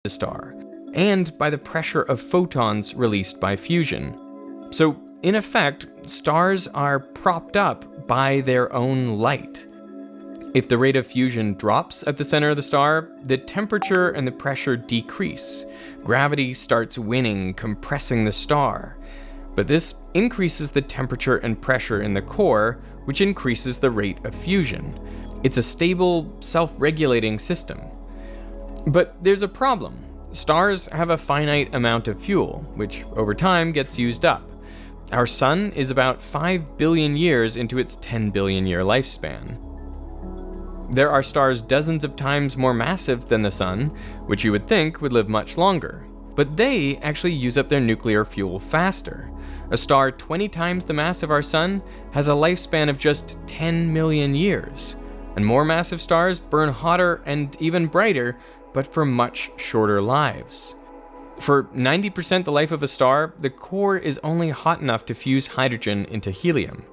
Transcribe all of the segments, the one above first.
the star, and by the pressure of photons released by fusion. So, in effect, stars are propped up by their own light. If the rate of fusion drops at the center of the star, the temperature and the pressure decrease. Gravity starts winning, compressing the star. But this increases the temperature and pressure in the core, which increases the rate of fusion. It's a stable, self-regulating system. But there's a problem. Stars have a finite amount of fuel, which over time gets used up. Our sun is about 5 billion years into its 10 billion year lifespan. There are stars dozens of times more massive than the sun, which you would think would live much longer. But they actually use up their nuclear fuel faster. A star 20 times the mass of our sun has a lifespan of just 10 million years. And more massive stars burn hotter and even brighter, but for much shorter lives. For 90% the life of a star, the core is only hot enough to fuse hydrogen into helium.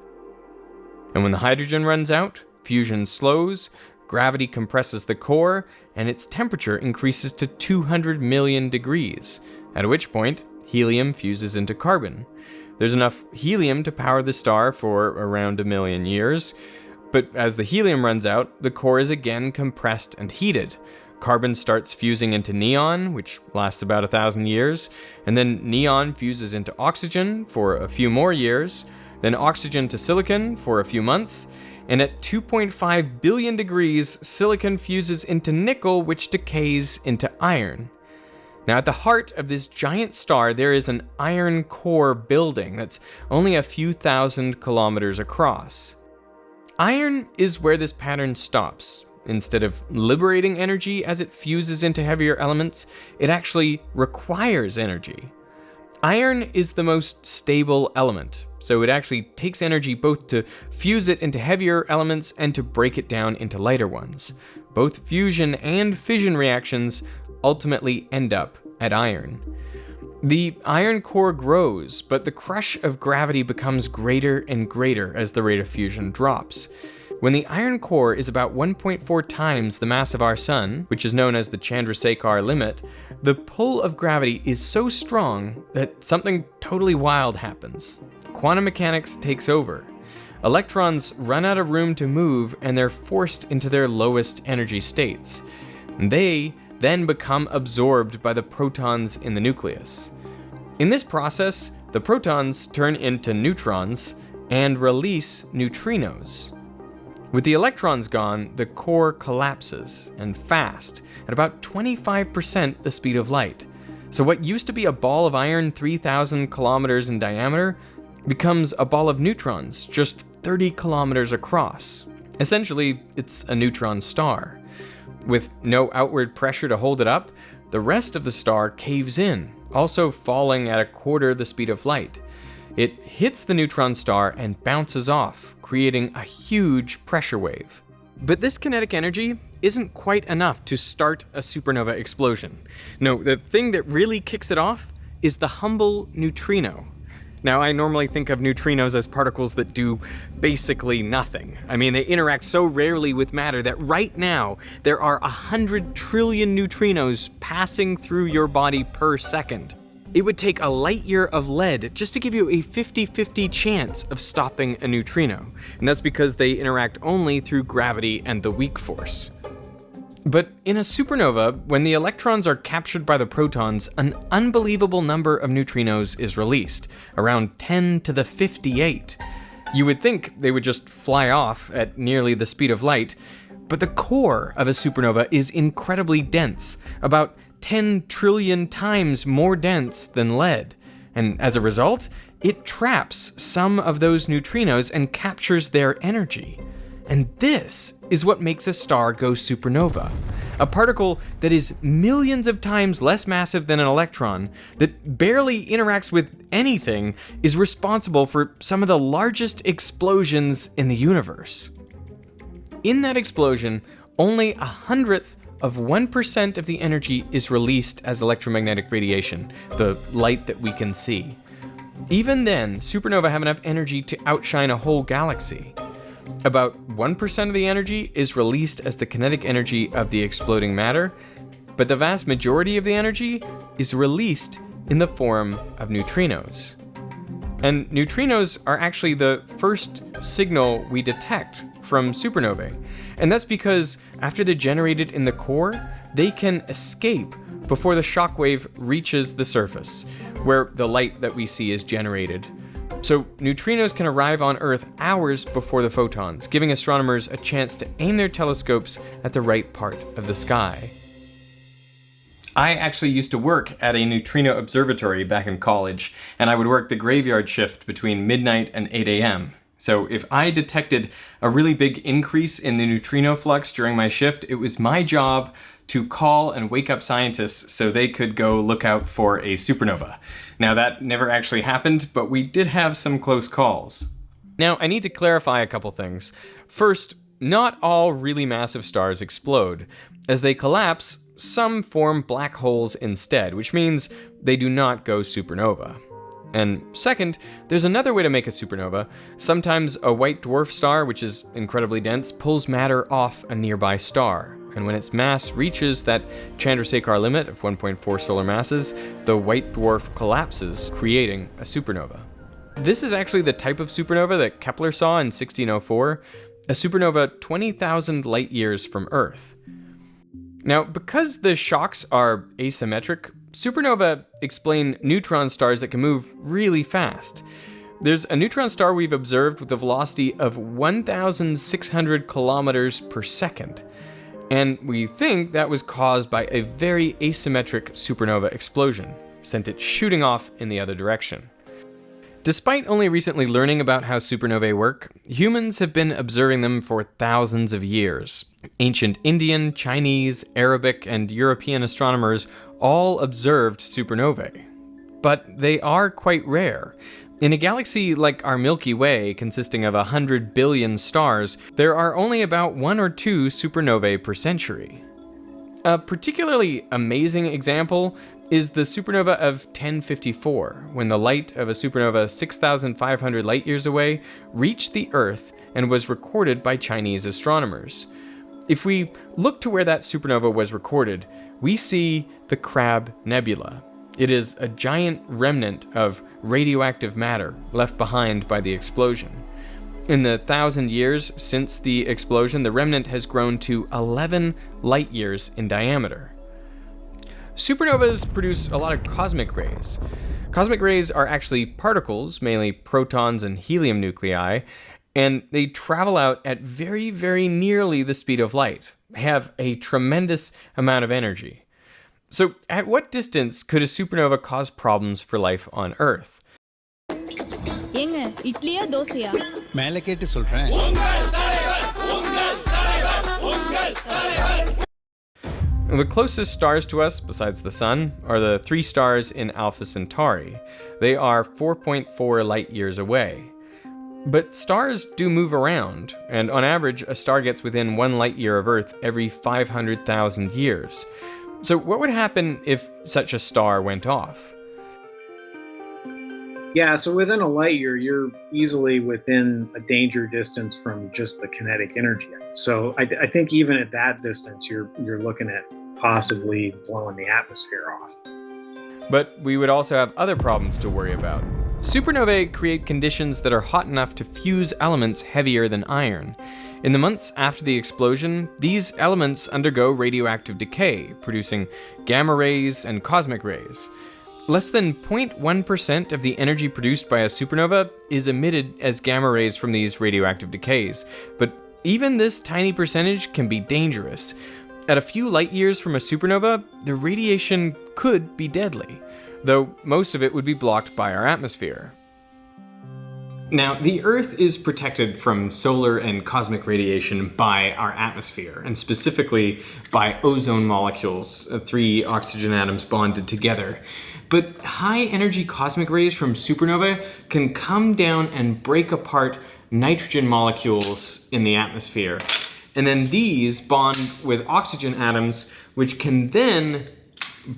And when the hydrogen runs out, fusion slows, gravity compresses the core, and its temperature increases to 200 million degrees, at which point helium fuses into carbon. There's enough helium to power the star for around 1 million years, but as the helium runs out, the core is again compressed and heated. Carbon starts fusing into neon, which lasts about 1,000 years, and then neon fuses into oxygen for a few more years, then oxygen to silicon for a few months, and at 2.5 billion degrees, silicon fuses into nickel, which decays into iron. Now, at the heart of this giant star, there is an iron core building that's only a few thousand kilometers across. Iron is where this pattern stops. Instead of liberating energy as it fuses into heavier elements, it actually requires energy. Iron is the most stable element, so it actually takes energy both to fuse it into heavier elements and to break it down into lighter ones. Both fusion and fission reactions ultimately end up at iron. The iron core grows, but the crush of gravity becomes greater and greater as the rate of fusion drops. When the iron core is about 1.4 times the mass of our sun, which is known as the Chandrasekhar limit, the pull of gravity is so strong that something totally wild happens. Quantum mechanics takes over. Electrons run out of room to move and they're forced into their lowest energy states. They then become absorbed by the protons in the nucleus. In this process, the protons turn into neutrons and release neutrinos. With the electrons gone, the core collapses, and fast, at about 25% the speed of light. So what used to be a ball of iron 3,000 kilometers in diameter becomes a ball of neutrons just 30 kilometers across. Essentially, it's a neutron star. With no outward pressure to hold it up, the rest of the star caves in, also falling at a quarter the speed of light. It hits the neutron star and bounces off, creating a huge pressure wave. But this kinetic energy isn't quite enough to start a supernova explosion. No, the thing that really kicks it off is the humble neutrino. Now, I normally think of neutrinos as particles that do basically nothing. I mean, they interact so rarely with matter that right now, there are 100 trillion neutrinos passing through your body per second. It would take a light year of lead just to give you a 50-50 chance of stopping a neutrino, and that's because they interact only through gravity and the weak force. But in a supernova, when the electrons are captured by the protons, an unbelievable number of neutrinos is released, around 10 to the 58. You would think they would just fly off at nearly the speed of light, but the core of a supernova is incredibly dense, about 10 trillion times more dense than lead, and as a result, it traps some of those neutrinos and captures their energy. And this is what makes a star go supernova. A particle that is millions of times less massive than an electron, that barely interacts with anything, is responsible for some of the largest explosions in the universe. In that explosion, only 1/100th of 1% of the energy is released as electromagnetic radiation, the light that we can see. Even then, supernovae have enough energy to outshine a whole galaxy. About 1% of the energy is released as the kinetic energy of the exploding matter, but the vast majority of the energy is released in the form of neutrinos. And neutrinos are actually the first signal we detect from supernovae. And that's because after they're generated in the core, they can escape before the shockwave reaches the surface, where the light that we see is generated. So neutrinos can arrive on Earth hours before the photons, giving astronomers a chance to aim their telescopes at the right part of the sky. I actually used to work at a neutrino observatory back in college, and I would work the graveyard shift between midnight and 8 a.m. So if I detected a really big increase in the neutrino flux during my shift, it was my job to call and wake up scientists so they could go look out for a supernova. Now that never actually happened, but we did have some close calls. Now I need to clarify a couple things. First, not all really massive stars explode. As they collapse, some form black holes instead, which means they do not go supernova. And second, there's another way to make a supernova. Sometimes a white dwarf star, which is incredibly dense, pulls matter off a nearby star. And when its mass reaches that Chandrasekhar limit of 1.4 solar masses, the white dwarf collapses, creating a supernova. This is actually the type of supernova that Kepler saw in 1604, a supernova 20,000 light years from Earth. Now, because the shocks are asymmetric, supernova explain neutron stars that can move really fast. There's a neutron star we've observed with a velocity of 1,600 kilometers per second. And we think that was caused by a very asymmetric supernova explosion, sent it shooting off in the other direction. Despite only recently learning about how supernovae work, humans have been observing them for thousands of years. Ancient Indian, Chinese, Arabic, and European astronomers all observed supernovae. But they are quite rare. In a galaxy like our Milky Way, consisting of 100 billion stars, there are only about 1 or 2 supernovae per century. A particularly amazing example is the supernova of 1054, when the light of a supernova 6,500 light years away reached the Earth and was recorded by Chinese astronomers. If we look to where that supernova was recorded, we see the Crab Nebula. It is a giant remnant of radioactive matter left behind by the explosion. In the 1,000 years since the explosion, the remnant has grown to 11 light years in diameter. Supernovas produce a lot of cosmic rays. Cosmic rays are actually particles, mainly protons and helium nuclei, and they travel out at very, very nearly the speed of light. They have a tremendous amount of energy. So, at what distance could a supernova cause problems for life on Earth? ஏங்க இட்லியா தோசையா மேலே கேட்டு சொல்றேன். The closest stars to us, besides the Sun, are the 3 stars in Alpha Centauri. They are 4.4 light years away. But stars do move around, and on average, a star gets within 1 light year of Earth every 500,000 years. So what would happen if such a star went off? Yeah, so within a light year, you're easily within a danger distance from just the kinetic energy. So I think even at that distance, you're looking at possibly blowing the atmosphere off. But we would also have other problems to worry about. Supernovae create conditions that are hot enough to fuse elements heavier than iron. In the months after the explosion, these elements undergo radioactive decay, producing gamma rays and cosmic rays. Less than 0.1% of the energy produced by a supernova is emitted as gamma rays from these radioactive decays, but even this tiny percentage can be dangerous. At a few light years from a supernova, the radiation could be deadly, though most of it would be blocked by our atmosphere. Now, the Earth is protected from solar and cosmic radiation by our atmosphere, and specifically by ozone molecules, 3 oxygen atoms bonded together. But high-energy cosmic rays from supernovae can come down and break apart nitrogen molecules in the atmosphere. And then these bond with oxygen atoms, which can then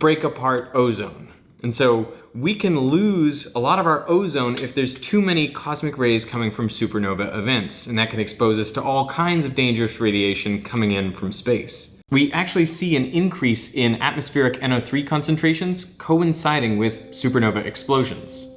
break apart ozone. And so we can lose a lot of our ozone if there's too many cosmic rays coming from supernova events, and that can expose us to all kinds of dangerous radiation coming in from space. We actually see an increase in atmospheric NO3 concentrations coinciding with supernova explosions.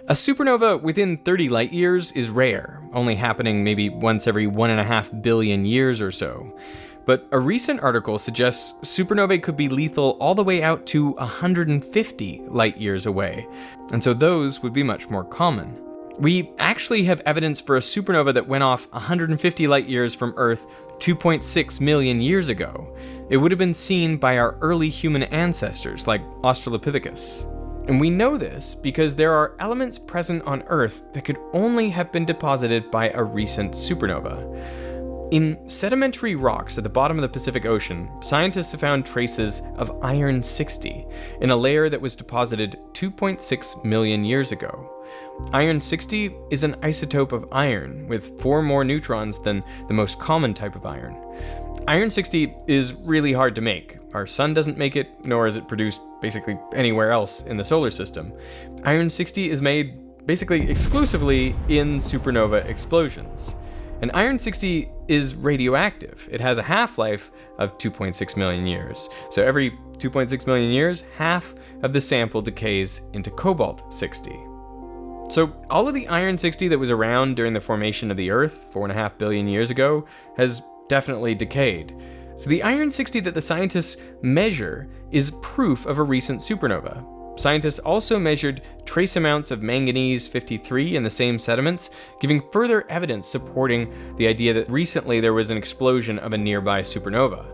A supernova within 30 light years is rare, only happening maybe once every 1.5 billion years or so. But a recent article suggests supernovae could be lethal all the way out to 150 light years away, and so those would be much more common. We actually have evidence for a supernova that went off 150 light years from Earth 2.6 million years ago. It would have been seen by our early human ancestors like Australopithecus. And we know this because there are elements present on Earth that could only have been deposited by a recent supernova. In sedimentary rocks at the bottom of the Pacific Ocean, scientists have found traces of iron-60 in a layer that was deposited 2.6 million years ago. Iron-60 is an isotope of iron with 4 more neutrons than the most common type of iron. Iron-60 is really hard to make. Our sun doesn't make it, nor is it produced basically anywhere else in the solar system. Iron-60 is made basically exclusively in supernova explosions. And iron-60 is radioactive. It has a half-life of 2.6 million years. So every 2.6 million years, half of the sample decays into cobalt-60. So all of the iron-60 that was around during the formation of the Earth 4.5 billion years ago has definitely decayed. So the iron-60 that the scientists measure is proof of a recent supernova. Scientists also measured trace amounts of manganese-53 in the same sediments, giving further evidence supporting the idea that recently there was an explosion of a nearby supernova.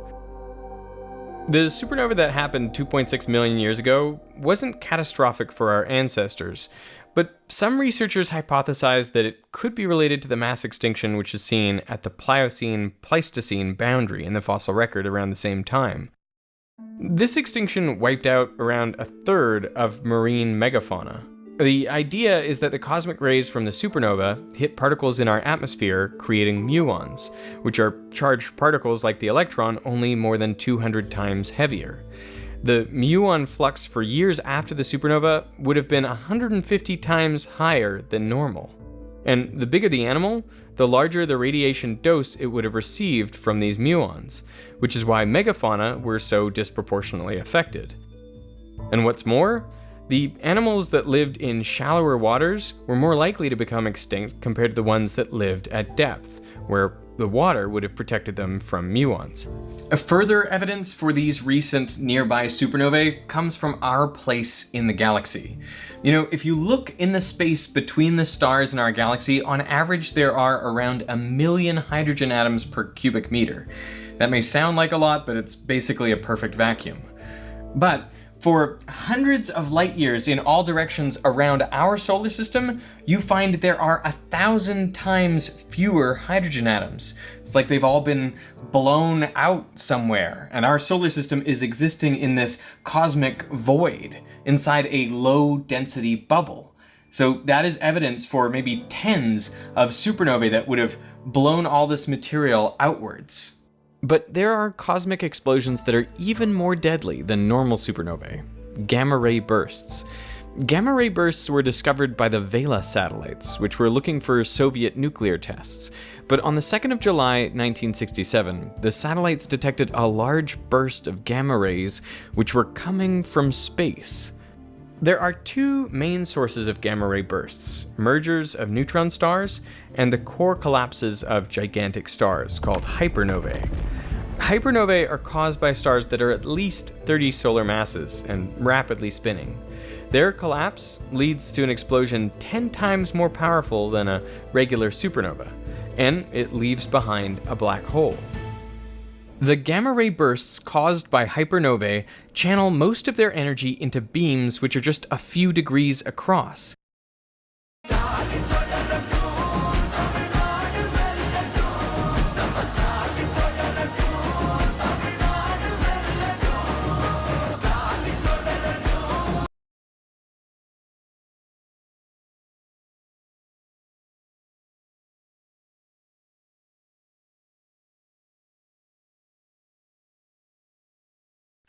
The supernova that happened 2.6 million years ago wasn't catastrophic for our ancestors, but some researchers hypothesize that it could be related to the mass extinction which is seen at the Pliocene-Pleistocene boundary in the fossil record around the same time. This extinction wiped out around a third of marine megafauna. The idea is that the cosmic rays from the supernova hit particles in our atmosphere, creating muons, which are charged particles like the electron, only more than 200 times heavier. The muon flux for years after the supernova would have been 150 times higher than normal. And the bigger the animal, the larger the radiation dose it would have received from these muons, which is why megafauna were so disproportionately affected. And what's more, the animals that lived in shallower waters were more likely to become extinct compared to the ones that lived at depth, where the water would have protected them from muons. Further evidence for these recent nearby supernovae comes from our place in the galaxy. You know, if you look in the space between the stars in our galaxy, on average there are around 1 million hydrogen atoms per cubic meter. That may sound like a lot, but it's basically a perfect vacuum. But for hundreds of light years in all directions around our solar system, you find there are 1,000 times fewer hydrogen atoms. It's like they've all been blown out somewhere, and our solar system is existing in this cosmic void inside a low-density bubble. So that is evidence for maybe tens of supernovae that would have blown all this material outwards. But there are cosmic explosions that are even more deadly than normal supernovae: gamma-ray bursts. Gamma-ray bursts were discovered by the Vela satellites, which were looking for Soviet nuclear tests. But on the 2nd of July, 1967, the satellites detected a large burst of gamma rays which were coming from space. There are 2 main sources of gamma-ray bursts: mergers of neutron stars and the core collapses of gigantic stars called hypernovae. Hypernovae are caused by stars that are at least 30 solar masses and rapidly spinning. Their collapse leads to an explosion 10 times more powerful than a regular supernova, and it leaves behind a black hole. The gamma-ray bursts caused by hypernovae channel most of their energy into beams which are just a few degrees across.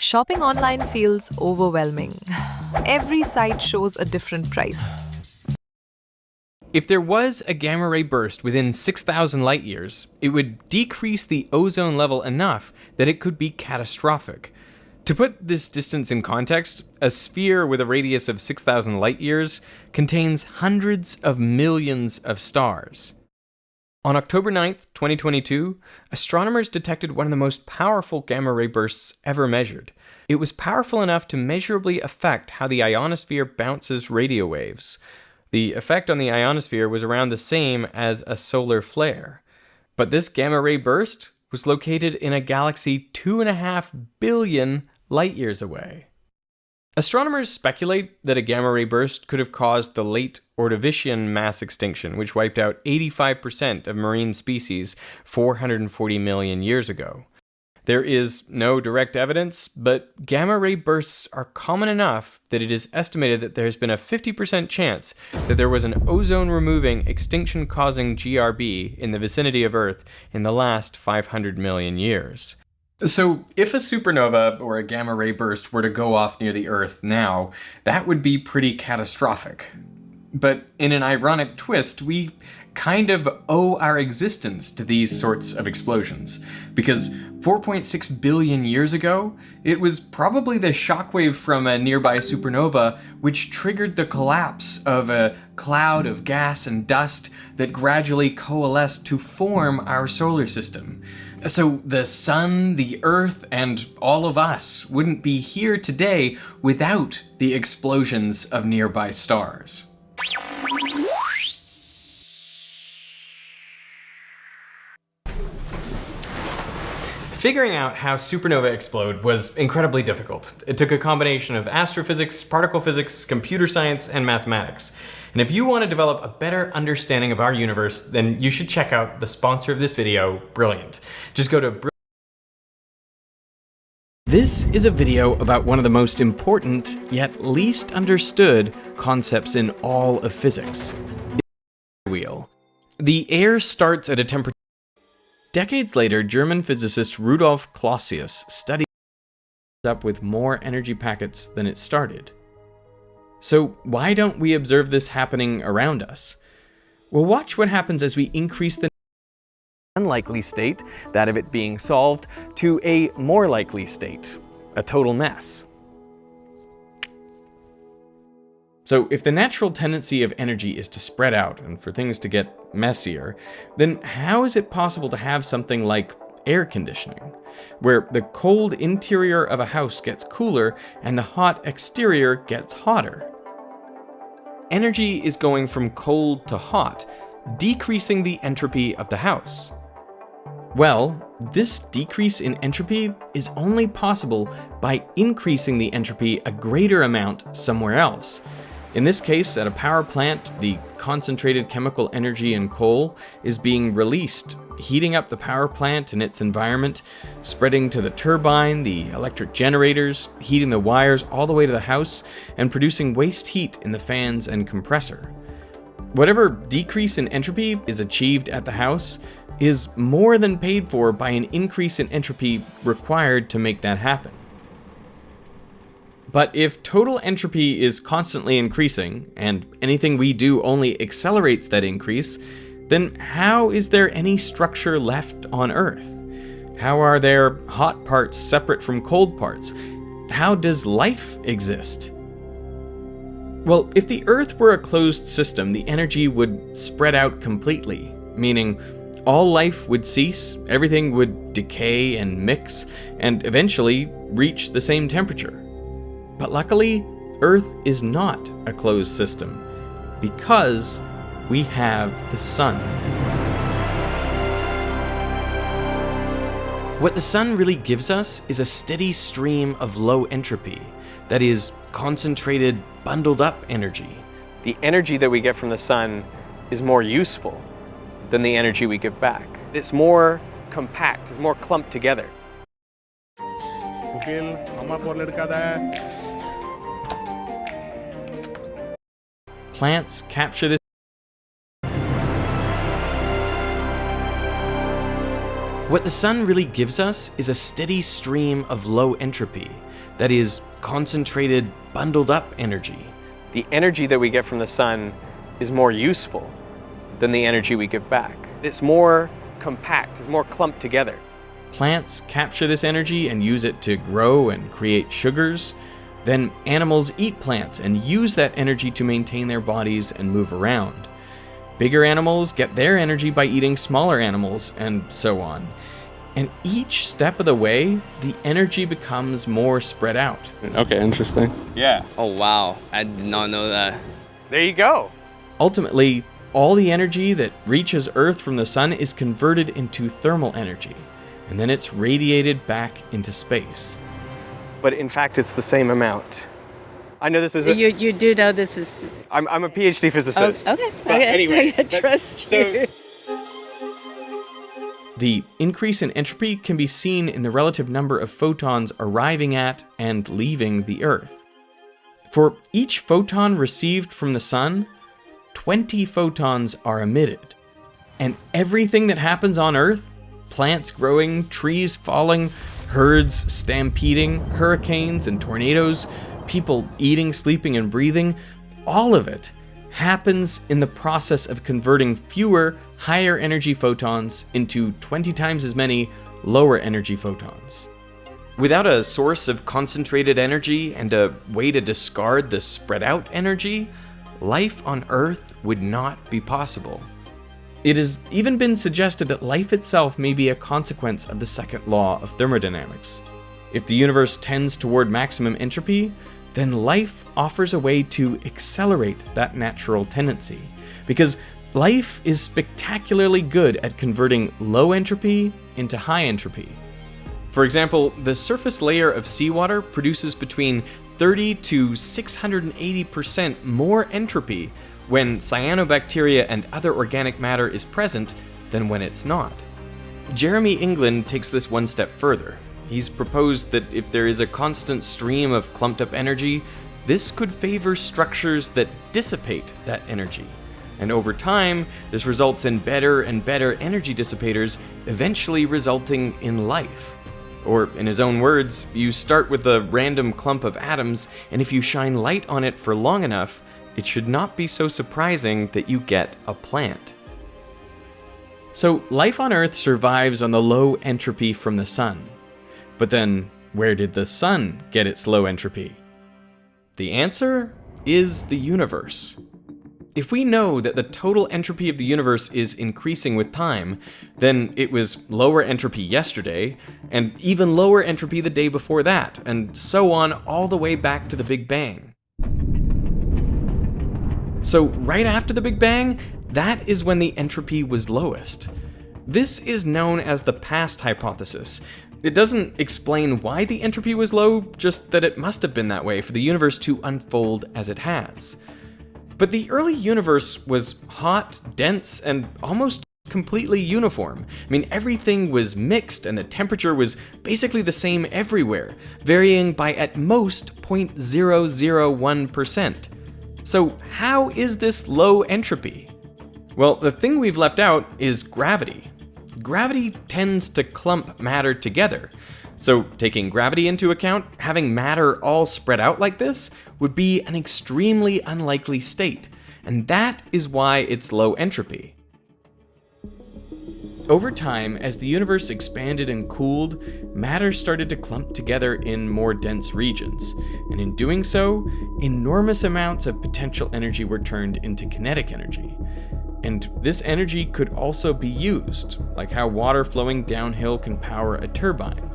Shopping online feels overwhelming. Every site shows a different price. If there was a gamma ray burst within 6,000 light years, it would decrease the ozone level enough that it could be catastrophic. To put this distance in context, a sphere with a radius of 6,000 light years contains hundreds of millions of stars. On October 9th, 2022, astronomers detected one of the most powerful gamma ray bursts ever measured. It was powerful enough to measurably affect how the ionosphere bounces radio waves. The effect on the ionosphere was around the same as a solar flare. But this gamma ray burst was located in a galaxy 2.5 billion light years away. Astronomers speculate that a gamma ray burst could have caused the late Ordovician mass extinction, which wiped out 85% of marine species 440 million years ago. There is no direct evidence, but gamma ray bursts are common enough that it is estimated that there's been a 50% chance that there was an ozone-removing, extinction-causing GRB in the vicinity of Earth in the last 500 million years. So, if a supernova or a gamma ray burst were to go off near the Earth now, that would be pretty catastrophic. But in an ironic twist, we kind of owe our existence to these sorts of explosions, because 4.6 billion years ago, it was probably the shockwave from a nearby supernova which triggered the collapse of a cloud of gas and dust that gradually coalesced to form our solar system. So the sun, the earth, and all of us wouldn't be here today without the explosions of nearby stars. Figuring out how supernovae explode was incredibly difficult. It took a combination of astrophysics, particle physics, computer science, and mathematics. And if you want to develop a better understanding of our universe, then you should check out the sponsor of this video, Brilliant. Just go to This is a video about one of the most important, yet least understood, concepts in all of physics. The wheel. The air starts at a temperature. Decades later, German physicist Rudolf Clausius studied up with more energy packets than it started. So why don't we observe this happening around us? Well, watch what happens as we increase the unlikely state, that of it being solved, to a more likely state, a total mess. So if the natural tendency of energy is to spread out and for things to get messier, then how is it possible to have something like air conditioning, where the cold interior of a house gets cooler and the hot exterior gets hotter? Energy is going from cold to hot, decreasing the entropy of the house. Well, this decrease in entropy is only possible by increasing the entropy a greater amount somewhere else. In this case, at a power plant, the concentrated chemical energy in coal is being released, heating up the power plant and its environment, spreading to the turbine, the electric generators, heating the wires all the way to the house, and producing waste heat in the fans and compressor. Whatever decrease in entropy is achieved at the house is more than paid for by an increase in entropy required to make that happen. But if total entropy is constantly increasing, and anything we do only accelerates that increase, then how is there any structure left on Earth? How are there hot parts separate from cold parts? How does life exist? Well, if the Earth were a closed system, the energy would spread out completely, meaning all life would cease, everything would decay and mix, and eventually reach the same temperature. But luckily, Earth is not a closed system, because we have the sun. What the sun really gives us is a steady stream of low entropy, that is, concentrated, bundled up energy. The energy that we get from the sun is more useful than the energy we give back. It's more compact, it's more clumped together. Plants capture this. What the sun really gives us is a steady stream of low entropy, that is, concentrated, bundled up energy. The energy that we get from the sun is more useful than the energy we give back. It's more compact, it's more clumped together. Plants capture this energy and use it to grow and create sugars. Then animals eat plants and use that energy to maintain their bodies and move around. Bigger animals get their energy by eating smaller animals, and so on. And each step of the way, the energy becomes more spread out. Okay, interesting. Yeah. Oh wow, I did not know that. There you go. Ultimately, all the energy that reaches Earth from the sun is converted into thermal energy, and then it's radiated back into space. But in fact, it's the same amount. I know this isn't... You do know this is... I'm a PhD physicist. Oh, okay. But anyway, I trust you. The increase in entropy can be seen in the relative number of photons arriving at and leaving the Earth. For each photon received from the sun, 20 photons are emitted. And everything that happens on Earth, plants growing, trees falling, herds stampeding, hurricanes and tornadoes, people eating, sleeping, and breathing, all of it happens in the process of converting fewer higher energy photons into 20 times as many lower energy photons. Without a source of concentrated energy and a way to discard the spread out energy, life on Earth would not be possible. It has even been suggested that life itself may be a consequence of the second law of thermodynamics. If the universe tends toward maximum entropy, then life offers a way to accelerate that natural tendency, because life is spectacularly good at converting low entropy into high entropy. For example, the surface layer of seawater produces between 30 to 680% more entropy when cyanobacteria and other organic matter is present than when it's not. Jeremy England takes this one step further. He's proposed that if there is a constant stream of clumped up energy, this could favor structures that dissipate that energy. And over time, this results in better and better energy dissipators, eventually resulting in life. Or, in his own words, you start with a random clump of atoms, and if you shine light on it for long enough, it should not be so surprising that you get a plant. So, life on Earth survives on the low entropy from the sun. But then, where did the sun get its low entropy? The answer is the universe. If we know that the total entropy of the universe is increasing with time, then it was lower entropy yesterday, and even lower entropy the day before that, and so on all the way back to the Big Bang. So right after the Big Bang, that is when the entropy was lowest. This is known as the past hypothesis. It doesn't explain why the entropy was low, just that it must have been that way for the universe to unfold as it has. But the early universe was hot, dense, and almost completely uniform. I mean, everything was mixed and the temperature was basically the same everywhere, varying by at most 0.001%. So how is this low entropy? Well, the thing we've left out is gravity. Gravity tends to clump matter together. So taking gravity into account, having matter all spread out like this would be an extremely unlikely state, and that is why it's low entropy. Over time, as the universe expanded and cooled, matter started to clump together in more dense regions, and in doing so, enormous amounts of potential energy were turned into kinetic energy. And this energy could also be used, like how water flowing downhill can power a turbine.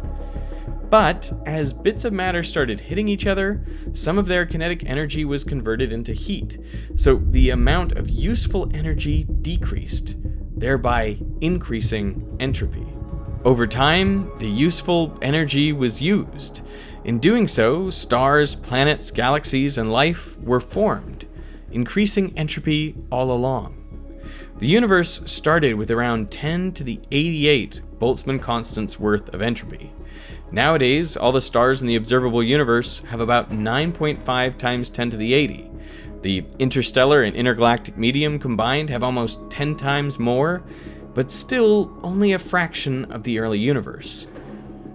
But as bits of matter started hitting each other, some of their kinetic energy was converted into heat, so the amount of useful energy decreased, thereby increasing entropy. Over time, the useful energy was used. In doing so, stars, planets, galaxies, and life were formed, increasing entropy all along. The universe started with around 10 to the 88 Boltzmann constants worth of entropy. Nowadays, all the stars in the observable universe have about 9.5 times 10 to the 80. The interstellar and intergalactic medium combined have almost 10 times more, but still only a fraction of the early universe.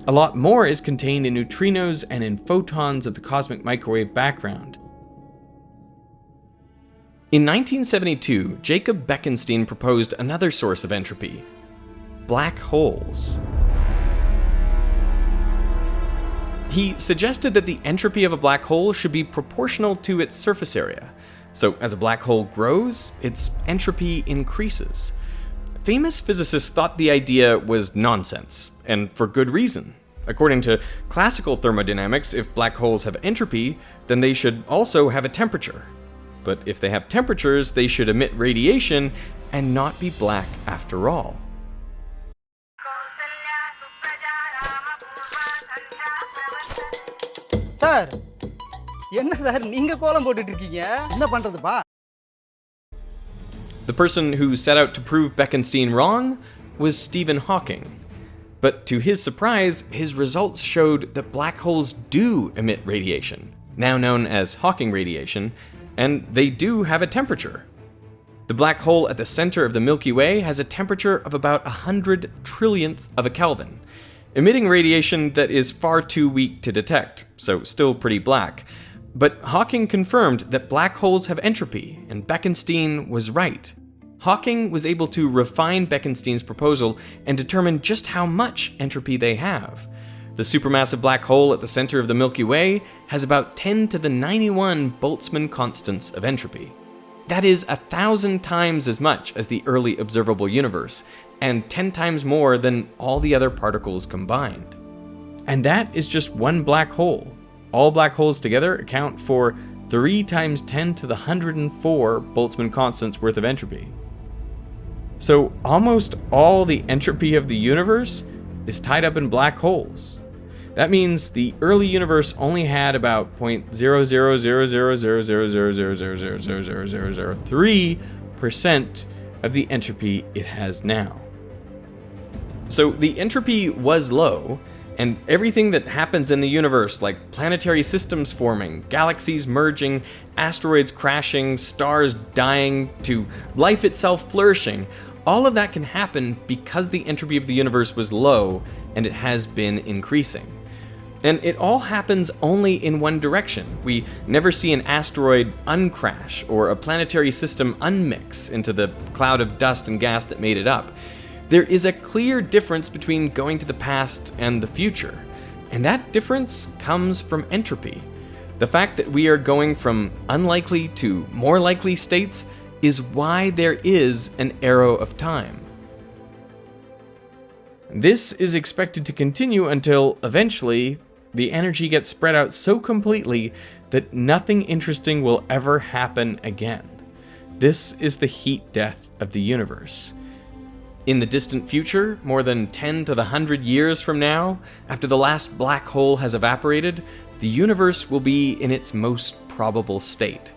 A lot more is contained in neutrinos and in photons of the cosmic microwave background. In 1972, Jacob Bekenstein proposed another source of entropy: black holes. He suggested that the entropy of a black hole should be proportional to its surface area. So as a black hole grows, its entropy increases. Famous physicists thought the idea was nonsense, and for good reason. According to classical thermodynamics, if black holes have entropy, then they should also have a temperature. But if they have temperatures, they should emit radiation and not be black after all. Sir என்ன sir நீங்க கோலம் போட்டுட்டு இருக்கீங்க என்ன பண்றதுப்பா The person who set out to prove Bekenstein wrong was Stephen Hawking. But to his surprise, his results showed that black holes do emit radiation, now known as Hawking radiation, and they do have a temperature. The black hole at the center of the Milky Way has a temperature of about 100 trillionth of a Kelvin, emitting radiation that is far too weak to detect, so still pretty black. But Hawking confirmed that black holes have entropy, and Bekenstein was right. Hawking was able to refine Bekenstein's proposal and determine just how much entropy they have. The supermassive black hole at the center of the Milky Way has about 10 to the 91 Boltzmann constants of entropy. That is 1,000 times as much as the early observable universe, and 10 times more than all the other particles combined. And that is just one black hole. All black holes together account for 3 times 10 to the 104 Boltzmann constants worth of entropy. So almost all the entropy of the universe is tied up in black holes. That means the early universe only had about 0.000000000003% of the entropy it has now. So the entropy was low, and everything that happens in the universe, like planetary systems forming, galaxies merging, asteroids crashing, stars dying, to life itself flourishing, all of that can happen because the entropy of the universe was low and it has been increasing. And it all happens only in one direction. We never see an asteroid uncrash or a planetary system unmix into the cloud of dust and gas that made it up. There is a clear difference between going to the past and the future, and that difference comes from entropy. The fact that we are going from unlikely to more likely states is why there is an arrow of time. This is expected to continue until, eventually, the energy gets spread out so completely that nothing interesting will ever happen again. This is the heat death of the universe. In the distant future, more than 10 to the 100 years from now, after the last black hole has evaporated, the universe will be in its most probable state.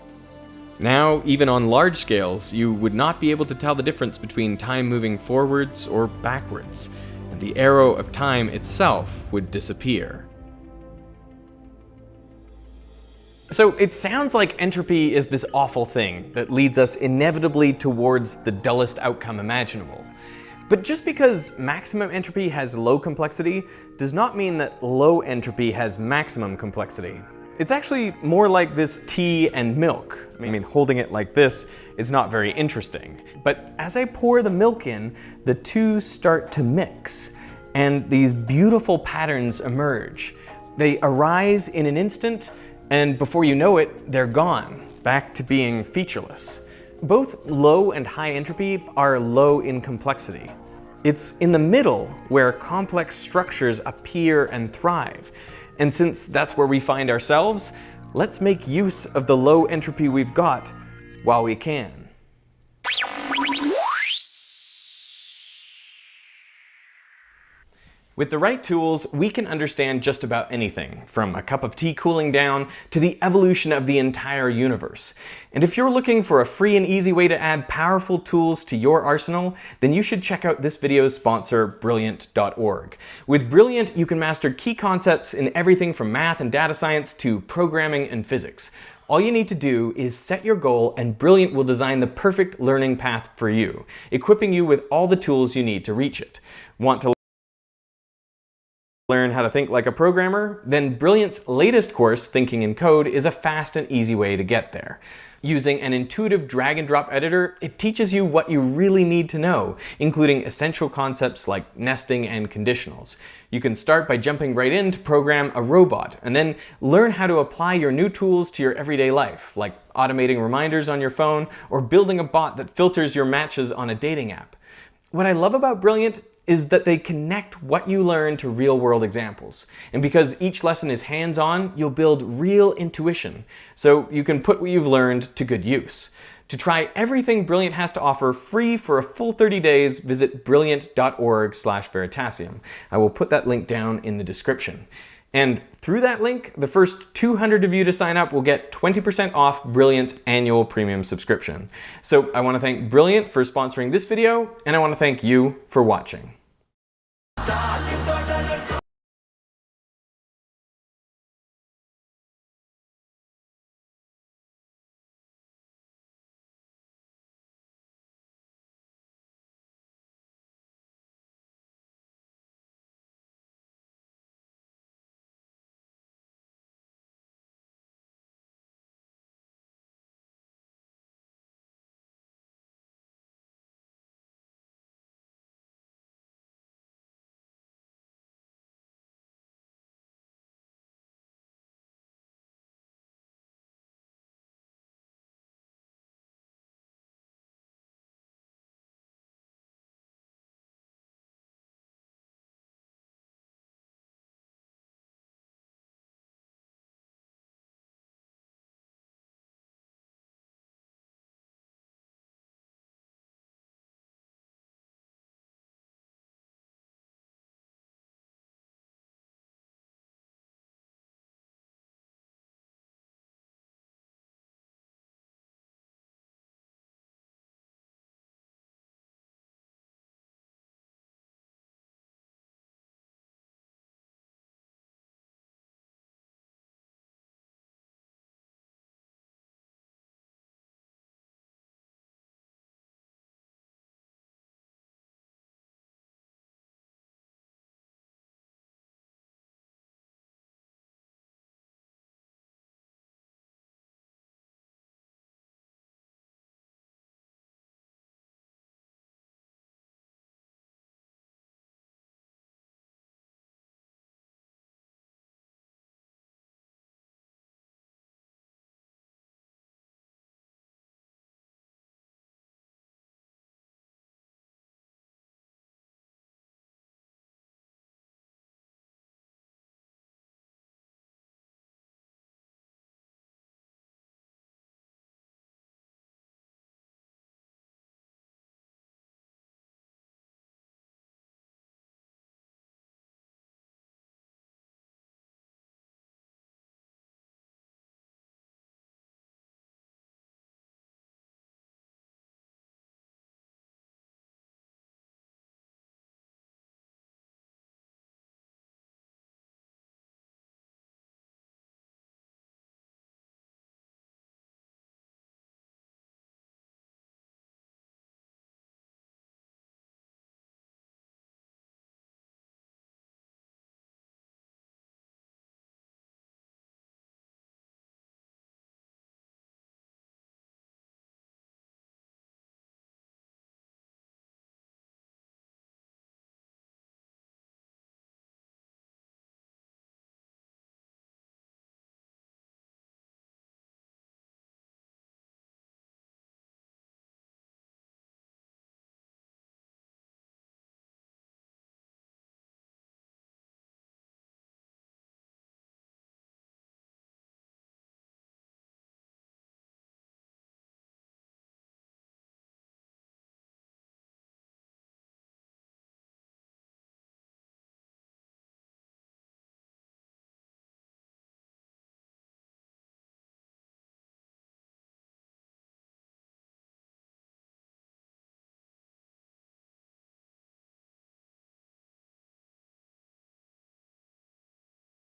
Now, even on large scales, you would not be able to tell the difference between time moving forwards or backwards, and the arrow of time itself would disappear. So it sounds like entropy is this awful thing that leads us inevitably towards the dullest outcome imaginable. But just because maximum entropy has low complexity does not mean that low entropy has maximum complexity. It's actually more like this tea and milk. I mean, holding it like this is not very interesting. But as I pour the milk in, the two start to mix, and these beautiful patterns emerge. They arise in an instant, and before you know it, they're gone, back to being featureless. Both low and high entropy are low in complexity. It's in the middle where complex structures appear and thrive. And since that's where we find ourselves, let's make use of the low entropy we've got while we can. With the right tools, we can understand just about anything, from a cup of tea cooling down to the evolution of the entire universe. And if you're looking for a free and easy way to add powerful tools to your arsenal, then you should check out this video's sponsor, Brilliant.org. With Brilliant, you can master key concepts in everything from math and data science to programming and physics. All you need to do is set your goal, and Brilliant will design the perfect learning path for you, equipping you with all the tools you need to reach it. Want to Learn how to think like a programmer? Then Brilliant's latest course, Thinking in Code, is a fast and easy way to get there. Using an intuitive drag-and-drop editor, it teaches you what you really need to know, including essential concepts like nesting and conditionals. You can start by jumping right in to program a robot, and then learn how to apply your new tools to your everyday life, like automating reminders on your phone or building a bot that filters your matches on a dating app. What I love about Brilliant is that they connect what you learn to real-world examples. And because each lesson is hands-on, you'll build real intuition, so you can put what you've learned to good use. To try everything Brilliant has to offer free for a full 30 days, visit brilliant.org/Veritasium. I will put that link down in the description. And through that link, the first 200 of you to sign up will get 20% off Brilliant's annual premium subscription. So I want to thank Brilliant for sponsoring this video, and I want to thank you for watching.